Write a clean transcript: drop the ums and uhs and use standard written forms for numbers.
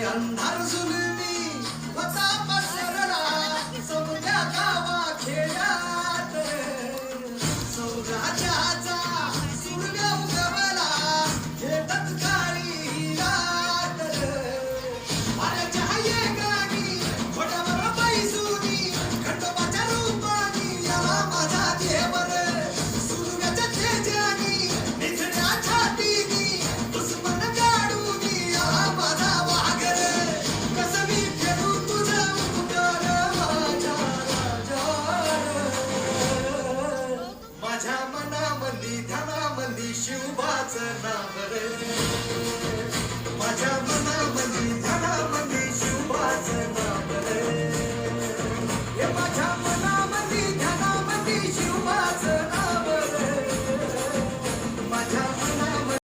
अंधार जुलमी होता पसरला सौद्या गावा खेळात सौराजाचा सूर्य उगवला खेळत काळी रात वाऱ्याच्या येगानी घोड्यावर बैसुनी खंडोबाच्या रूपानी याला माझा देवर सूर्याच्या तेजानी निधड्या छातीनी दुश्मन काढूनी याला माझा शिवबाचं नाव रे माझ्या मना